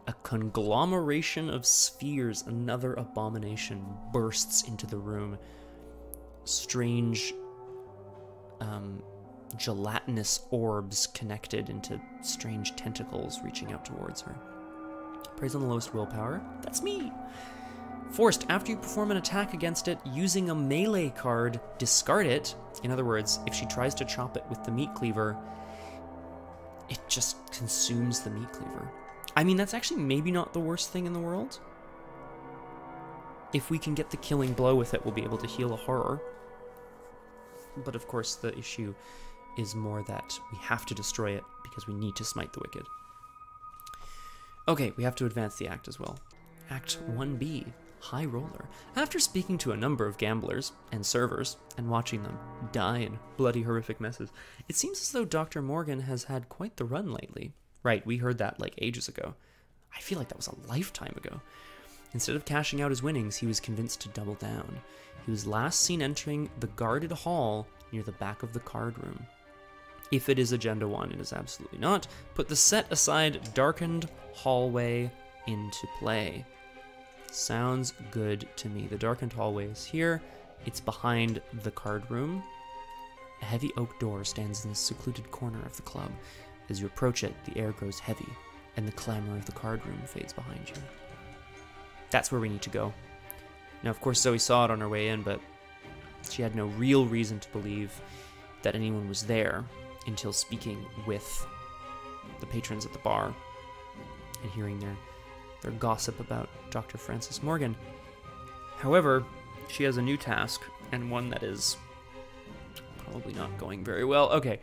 a conglomeration of spheres, another abomination, bursts into the room. Strange, gelatinous orbs connected into strange tentacles reaching out towards her. Preys on the lowest willpower. That's me! Forced, after you perform an attack against it using a melee card, discard it. In other words, if she tries to chop it with the meat cleaver, it just consumes the meat cleaver. I mean, that's actually maybe not the worst thing in the world. If we can get the killing blow with it, we'll be able to heal a horror. But of course, the issue is more that we have to destroy it because we need to smite the wicked. Okay, we have to advance the act as well. Act 1B, High Roller. After speaking to a number of gamblers and servers and watching them die in bloody horrific messes, it seems as though Dr. Morgan has had quite the run lately. Right, we heard that like ages ago. I feel like that was a lifetime ago. Instead of cashing out his winnings, he was convinced to double down. He was last seen entering the guarded hall near the back of the card room. If it is Agenda 1, it is absolutely not. Put the set-aside darkened hallway into play. Sounds good to me. The darkened hallway is here. It's behind the card room. A heavy oak door stands in the secluded corner of the club. As you approach it, the air grows heavy, and the clamor of the card room fades behind you. That's where we need to go. Now, of course, Zoey saw it on her way in, but she had no real reason to believe that anyone was there until speaking with the patrons at the bar and hearing their gossip about Dr. Francis Morgan. However, she has a new task, and one that is probably not going very well. Okay,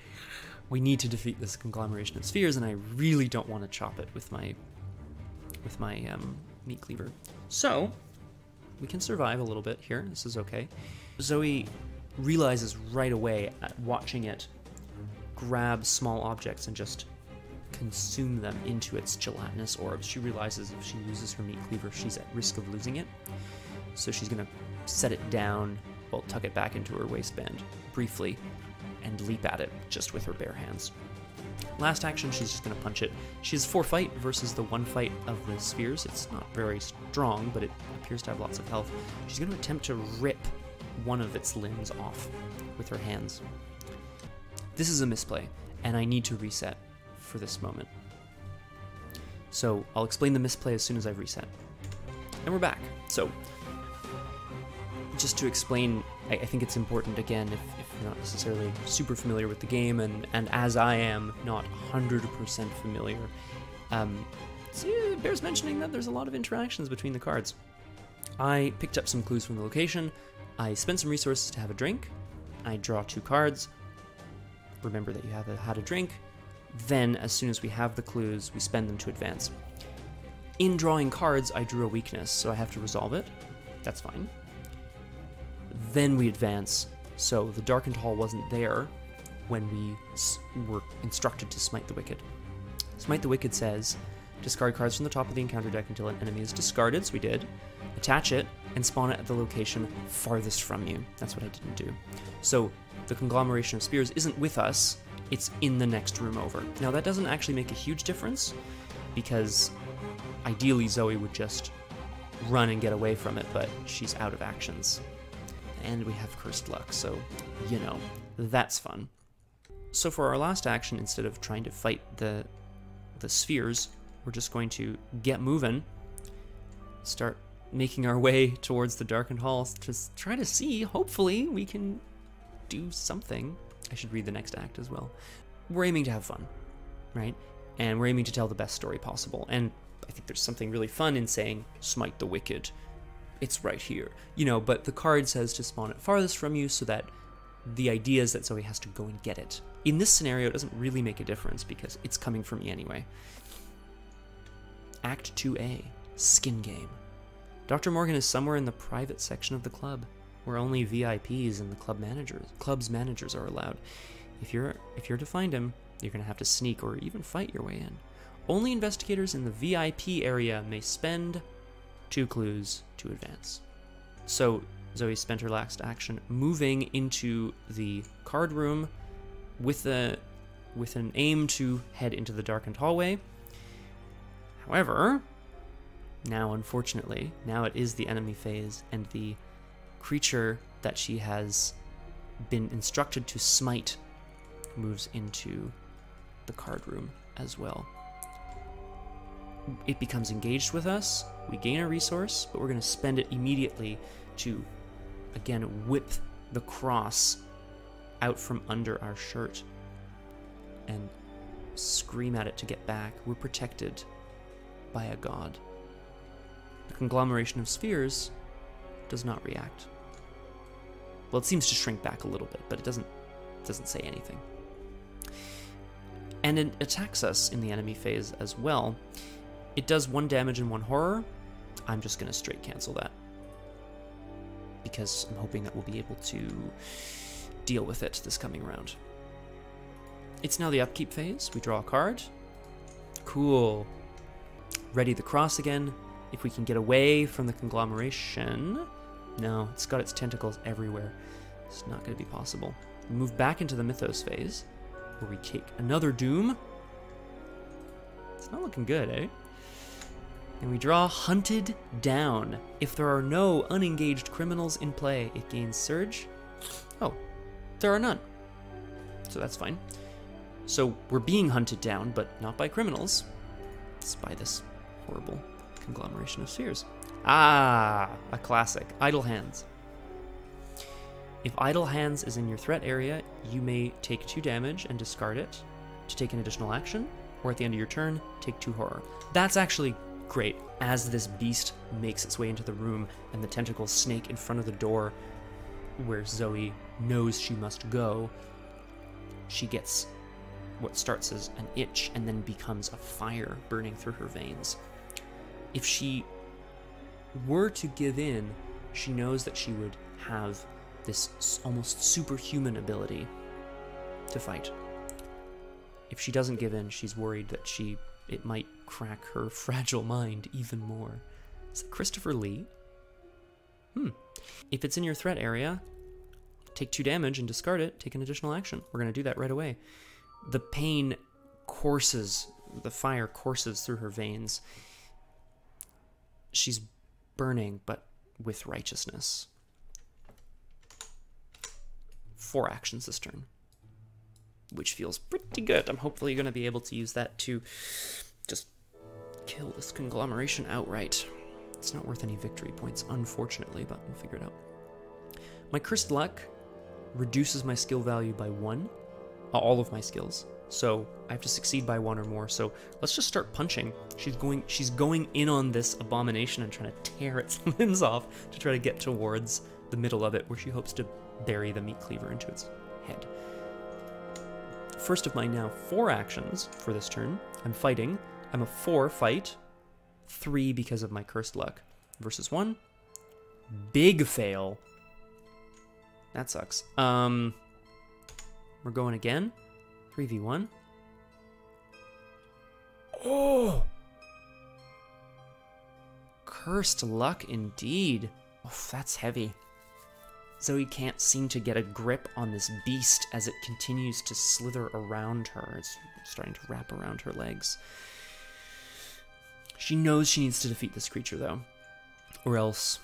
we need to defeat this conglomeration of spheres, and I really don't want to chop it with my meat cleaver. So, we can survive a little bit here. This is okay. Zoey realizes right away at watching it grab small objects and just consume them into its gelatinous orbs. She realizes if she uses her meat cleaver, she's at risk of losing it. So she's going to set it down, well, tuck it back into her waistband briefly, and leap at it just with her bare hands. Last action, she's just going to punch it. She has 4 fight versus the 1 fight of the spheres. It's not very strong, but it appears to have lots of health. She's going to attempt to rip one of its limbs off with her hands. This is a misplay, and I need to reset for this moment. So I'll explain the misplay as soon as I've reset. And we're back. So, just to explain, I think it's important, again, if you're not necessarily super familiar with the game, and as I am not 100% familiar, it bears mentioning that there's a lot of interactions between the cards. I picked up some clues from the location, I spent some resources to have a drink, I draw 2 cards, remember that you have had a drink, then as soon as we have the clues, we spend them to advance. In drawing cards, I drew a weakness, so I have to resolve it. That's fine. Then we advance. So the darkened hall wasn't there when we were instructed to smite the wicked. Smite the wicked says, discard cards from the top of the encounter deck until an enemy is discarded, so we did. Attach it, and spawn it at the location farthest from you. That's what I didn't do. So the conglomeration of spears isn't with us, it's in the next room over. Now that doesn't actually make a huge difference, because ideally Zoey would just run and get away from it, but she's out of actions. And we have Cursed Luck, so, you know, that's fun. So for our last action, instead of trying to fight the spheres, we're just going to get moving, start making our way towards the darkened halls to try to see, hopefully, we can do something. I should read the next act as well. We're aiming to have fun, right? And we're aiming to tell the best story possible. And I think there's something really fun in saying, smite the wicked. It's right here. You know, but the card says to spawn it farthest from you so that the idea is that Zoey has to go and get it. In this scenario, it doesn't really make a difference because it's coming from me anyway. Act 2A, Skin Game. Dr. Morgan is somewhere in the private section of the club, where only VIPs and the club's managers are allowed. If you're to find him, you're going to have to sneak or even fight your way in. Only investigators in the VIP area may spend 2 clues to advance. So Zoey spent her last action moving into the card room with an aim to head into the darkened hallway. However, now unfortunately, now it is the enemy phase, and the creature that she has been instructed to smite moves into the card room as well. It becomes engaged with us, we gain a resource, but we're going to spend it immediately to, again, whip the cross out from under our shirt and scream at it to get back. We're protected by a god. The conglomeration of spheres does not react. Well, it seems to shrink back a little bit, but it doesn't say anything. And it attacks us in the enemy phase as well. It does 1 damage and 1 horror. I'm just going to straight cancel that, because I'm hoping that we'll be able to deal with it this coming round. It's now the upkeep phase. We draw a card. Cool. Ready the cross again. If we can get away from the conglomeration... No, it's got its tentacles everywhere. It's not going to be possible. We move back into the mythos phase, where we take another doom. It's not looking good, eh? And we draw Hunted Down. If there are no unengaged criminals in play, it gains Surge. Oh, there are none. So that's fine. So we're being hunted down, but not by criminals. It's by this horrible conglomeration of spheres. Ah, a classic. Idle Hands. If Idle Hands is in your threat area, you may take 2 damage and discard it to take an additional action, or at the end of your turn, take 2 horror. That's actually great. As this beast makes its way into the room and the tentacles snake in front of the door where Zoey knows she must go, she gets what starts as an itch and then becomes a fire burning through her veins. If she were to give in, she knows that she would have this almost superhuman ability to fight. If she doesn't give in, she's worried that it might crack her fragile mind even more. Is it Christopher Lee? If it's in your threat area, take 2 damage and discard it, take an additional action. We're going to do that right away. The pain courses, the fire courses through her veins. She's burning, but with righteousness. 4 actions this turn, which feels pretty good. I'm hopefully going to be able to use that to just kill this conglomeration outright. It's not worth any victory points, unfortunately, but we'll figure it out. My Cursed Luck reduces my skill value by 1, all of my skills. So I have to succeed by 1 or more. So let's just start punching. She's going in on this abomination and trying to tear its limbs off to try to get towards the middle of it, where she hopes to bury the meat cleaver into its head. First of my now 4 actions for this turn. I'm fighting. I'm a 4 fight. 3 because of my Cursed Luck. Versus 1. Big fail. That sucks. We're going again. 3v1. Oh! Cursed luck indeed. Oh, that's heavy. Zoey can't seem to get a grip on this beast as it continues to slither around her. It's starting to wrap around her legs. She knows she needs to defeat this creature, though. Or else...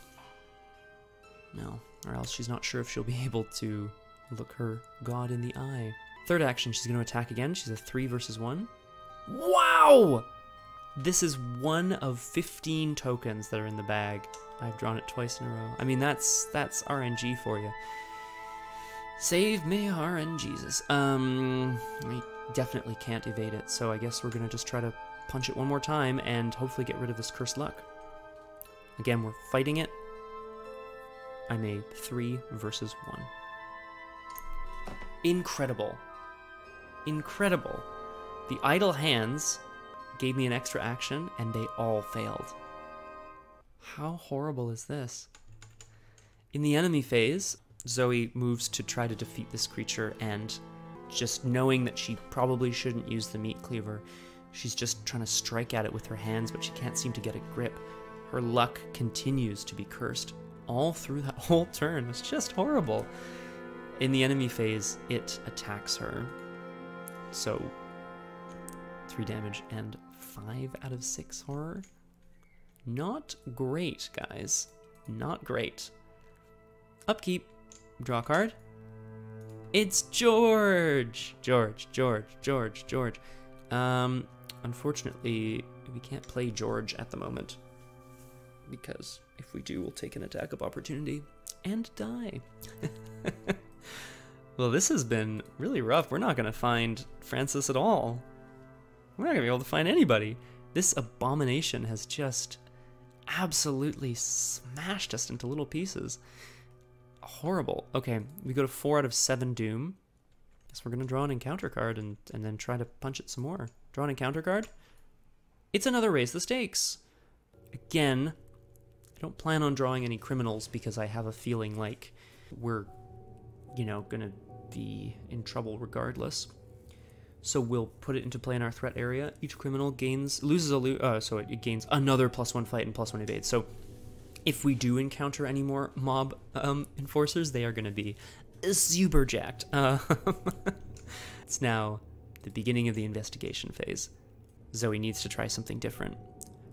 No. Or else she's not sure if she'll be able to look her god in the eye. Third action, she's going to attack again. She's a 3 versus 1. Wow! This is one of 15 tokens that are in the bag. I've drawn it twice in a row. I mean, that's RNG for you. Save me, RNGesus. I definitely can't evade it, so I guess we're going to just try to punch it one more time and hopefully get rid of this cursed luck. Again, we're fighting it. I'm a 3 versus 1. Incredible. Incredible. The idle hands gave me an extra action, and they all failed. How horrible is this? In the enemy phase, Zoey moves to try to defeat this creature, and just knowing that she probably shouldn't use the meat cleaver, she's just trying to strike at it with her hands, but she can't seem to get a grip. Her luck continues to be cursed all through that whole turn. It's just horrible. In the enemy phase, it attacks her. So, 3 damage and 5 out of 6 horror. Not great, guys. Not great. Upkeep. Draw a card. It's George! George. Unfortunately, we can't play George at the moment, because if we do, we'll take an attack of opportunity and die. Well, this has been really rough. We're not going to find Francis at all. We're not going to be able to find anybody. This abomination has just absolutely smashed us into little pieces. Horrible. Okay, we go to 4 out of 7 Doom. Guess we're going to draw an encounter card and then try to punch it some more. Draw an encounter card. It's another Raise the Stakes. Again, I don't plan on drawing any criminals because I have a feeling like we're, you know, going to be in trouble regardless. So we'll put it into play in our threat area. Each criminal gains, so it gains another +1 fight and +1 evade. So if we do encounter any more mob enforcers, they are going to be super jacked. It's now the beginning of the investigation phase. Zoey needs to try something different.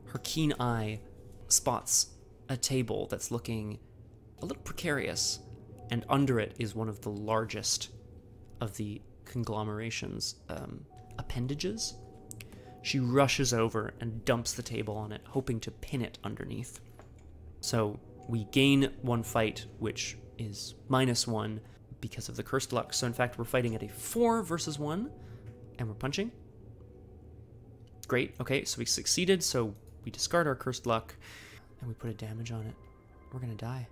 Her keen eye spots a table that's looking a little precarious, and under it is one of the largest of the conglomeration's appendages. She rushes over and dumps the table on it, hoping to pin it underneath. So we gain 1 fight, which is -1 because of the cursed luck. So in fact, we're fighting at a 4 versus 1, and we're punching. Great, okay, so we succeeded, so we discard our cursed luck, and we put a damage on it. We're gonna die.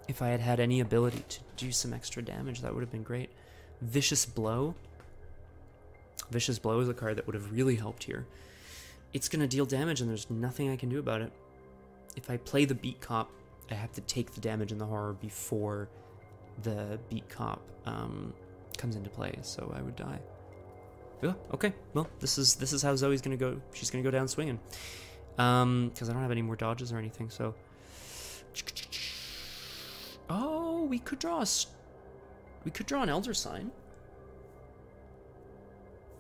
If I had had any ability to do some extra damage, that would have been great. Vicious Blow. Vicious Blow is a card that would have really helped here. It's going to deal damage, and there's nothing I can do about it. If I play the Beat Cop, I have to take the damage in the horror before the Beat Cop comes into play, so I would die. Yeah, okay, well, this is how Zoey's going to go. She's going to go down swinging. Because I don't have any more dodges or anything, so... Oh, we could draw an Elder Sign.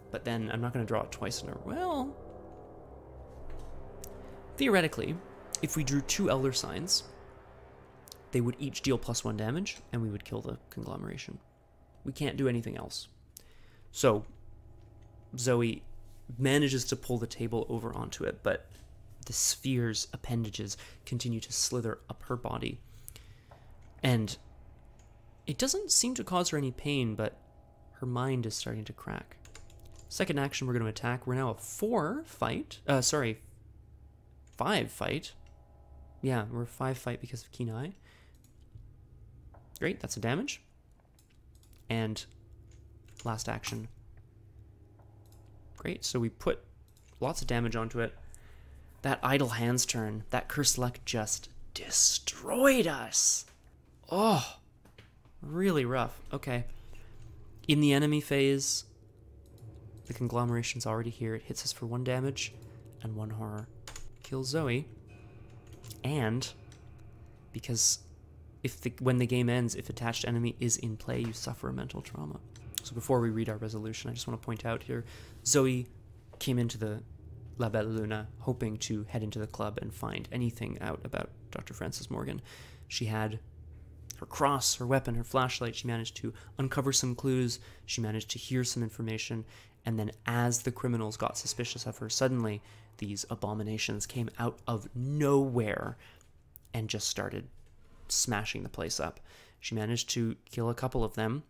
But then I'm not going to draw it twice in a row. Well, theoretically, if we drew 2 Elder Signs, they would each deal +1 damage, and we would kill the conglomeration. We can't do anything else. So, Zoey manages to pull the table over onto it, but the sphere's appendages continue to slither up her body. And it doesn't seem to cause her any pain, but her mind is starting to crack. Second action, we're going to attack. We're now a 5 fight. Yeah, we're a 5 fight because of Keen Eye. Great, that's a damage. And last action. Great, so we put lots of damage onto it. That idle hands turn, that cursed luck just destroyed us. Oh, really rough. Okay, In the enemy phase, the conglomeration's already here. It hits us for 1 damage and 1 horror. Kills Zoey. And because when the game ends, if attached enemy is in play, you suffer a mental trauma. So before we read our resolution, I just want to point out here, Zoey came into the La Belle Luna hoping to head into the club and find anything out about Dr. Frances Morgan. She had her cross, her weapon, her flashlight. She managed to uncover some clues. She managed to hear some information. And then as the criminals got suspicious of her, suddenly these abominations came out of nowhere and just started smashing the place up. She managed to kill a couple of them,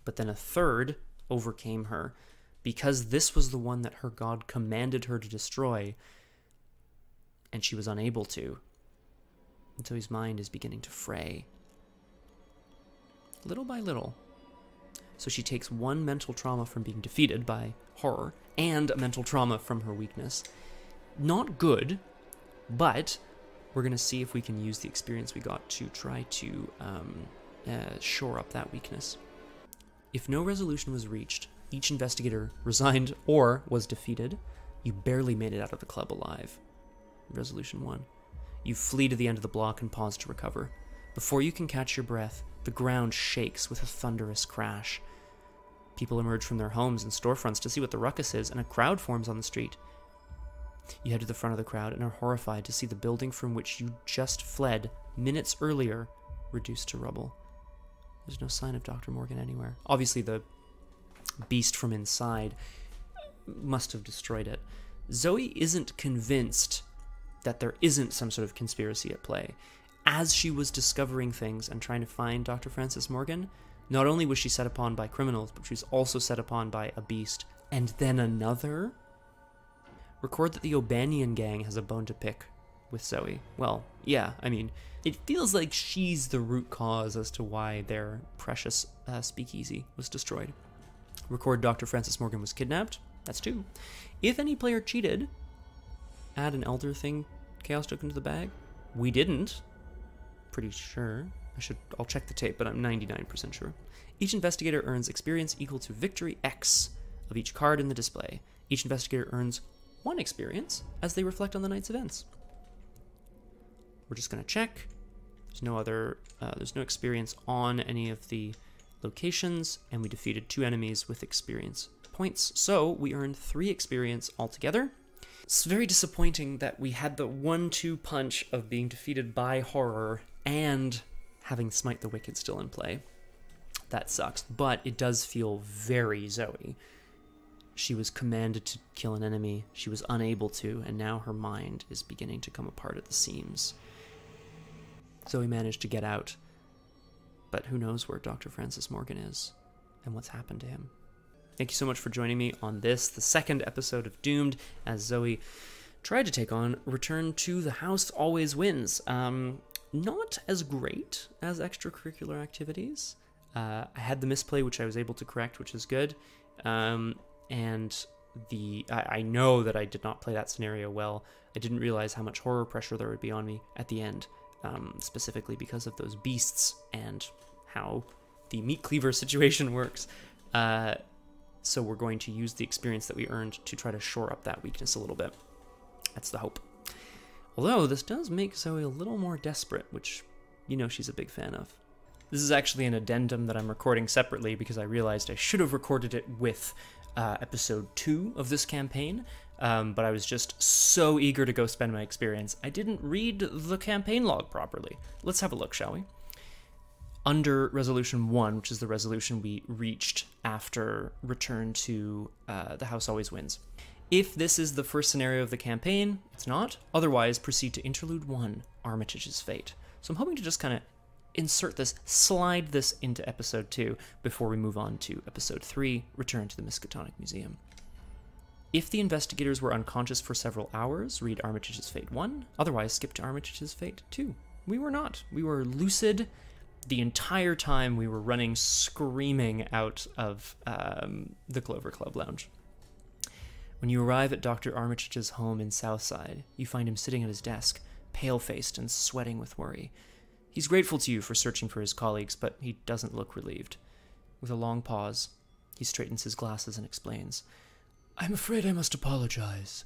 but then a third overcame her because this was the one that her god commanded her to destroy, and she was unable to. And so his mind is beginning to fray. Little by little. So she takes 1 mental trauma from being defeated by horror, and a mental trauma from her weakness. Not good, but we're going to see if we can use the experience we got to try to shore up that weakness. If no resolution was reached, each investigator resigned or was defeated. You barely made it out of the club alive. Resolution 1. You flee to the end of the block and pause to recover. Before you can catch your breath, the ground shakes with a thunderous crash. People emerge from their homes and storefronts to see what the ruckus is, and a crowd forms on the street. You head to the front of the crowd and are horrified to see the building from which you just fled minutes earlier reduced to rubble. There's no sign of Dr. Morgan anywhere. Obviously, the beast from inside must have destroyed it. Zoey isn't convinced that there isn't some sort of conspiracy at play. As she was discovering things and trying to find Dr. Frances Morgan, not only was she set upon by criminals, but she was also set upon by a beast, and then another. Record that the O'Banion gang has a bone to pick with Zoey. Well, yeah, I mean, it feels like she's the root cause as to why their precious speakeasy was destroyed. Record Dr. Frances Morgan was kidnapped. That's 2. If any player cheated, add an Elder Thing Chaos token to the bag. We didn't. Pretty sure. I'll check the tape, but I'm 99% sure. Each investigator earns experience equal to victory X of each card in the display. Each investigator earns 1 experience as they reflect on the night's events. We're just going to check. There's no experience on any of the locations, and we defeated 2 enemies with experience points. So we earned 3 experience altogether. It's very disappointing that we had the 1-2 punch of being defeated by horror and having Smite the Wicked still in play. That sucks, but it does feel very Zoey. She was commanded to kill an enemy, she was unable to, and now her mind is beginning to come apart at the seams. Zoey managed to get out, but who knows where Dr. Frances Morgan is and what's happened to him. Thank you so much for joining me on this, the 2nd episode of Doomed, as Zoey tried to take on Return to the House Always Wins. Not as great as extracurricular activities. I had the misplay, which I was able to correct, which is good. And I know that I did not play that scenario well. I didn't realize how much horror pressure there would be on me at the end, specifically because of those beasts and how the meat cleaver situation works. So we're going to use the experience that we earned to try to shore up that weakness a little bit. That's the hope. Although this does make Zoey a little more desperate, which you know she's a big fan of. This is actually an addendum that I'm recording separately because I realized I should have recorded it with episode 2 of this campaign, but I was just so eager to go spend my experience, I didn't read the campaign log properly. Let's have a look, shall we? Under Resolution 1, which is the resolution we reached after Return to the House Always Wins. If this is the first scenario of the campaign, it's not. Otherwise, proceed to Interlude 1, Armitage's Fate. So I'm hoping to just kind of insert this, slide this into Episode 2 before we move on to Episode 3, Return to the Miskatonic Museum. If the investigators were unconscious for several hours, read Armitage's Fate 1. Otherwise, skip to Armitage's Fate 2. We were not. We were lucid the entire time we were running screaming out of the Clover Club Lounge. When you arrive at Dr. Armitage's home in Southside, you find him sitting at his desk, pale-faced and sweating with worry. He's grateful to you for searching for his colleagues, but he doesn't look relieved. With a long pause, he straightens his glasses and explains. I'm afraid I must apologize.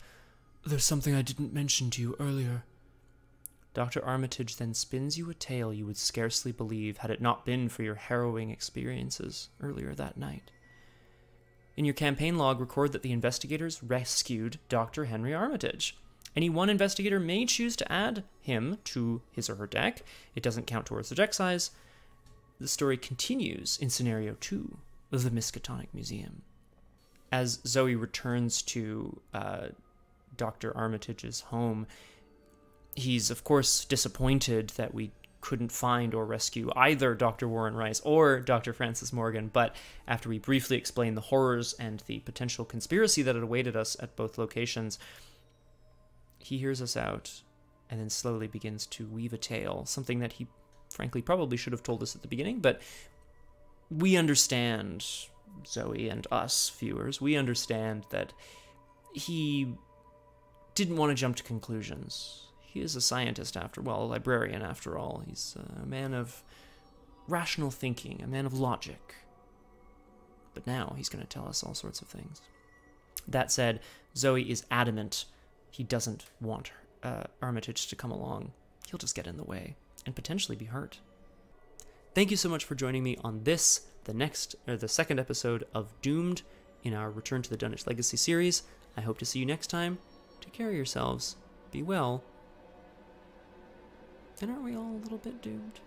There's something I didn't mention to you earlier. Dr. Armitage then spins you a tale you would scarcely believe had it not been for your harrowing experiences earlier that night. In your campaign log, record that the investigators rescued Dr. Henry Armitage. Any one investigator may choose to add him to his or her deck. It doesn't count towards the deck size. The story continues in Scenario 2 of the Miskatonic Museum. As Zoe returns to Dr. Armitage's home, he's, of course, disappointed that we couldn't find or rescue either Dr. Warren Rice or Dr. Francis Morgan, but after we briefly explain the horrors and the potential conspiracy that had awaited us at both locations, he hears us out and then slowly begins to weave a tale, something that he, frankly, probably should have told us at the beginning, but we understand, Zoe and us, viewers, we understand that he didn't want to jump to conclusions. He is a scientist a librarian after all. He's a man of rational thinking, a man of logic. But now he's going to tell us all sorts of things. That said, Zoe is adamant he doesn't want Armitage to come along. He'll just get in the way and potentially be hurt. Thank you so much for joining me on the second episode of Doomed in our Return to the Dunwich Legacy series. I hope to see you next time. Take care of yourselves. Be well. And aren't we all a little bit doomed?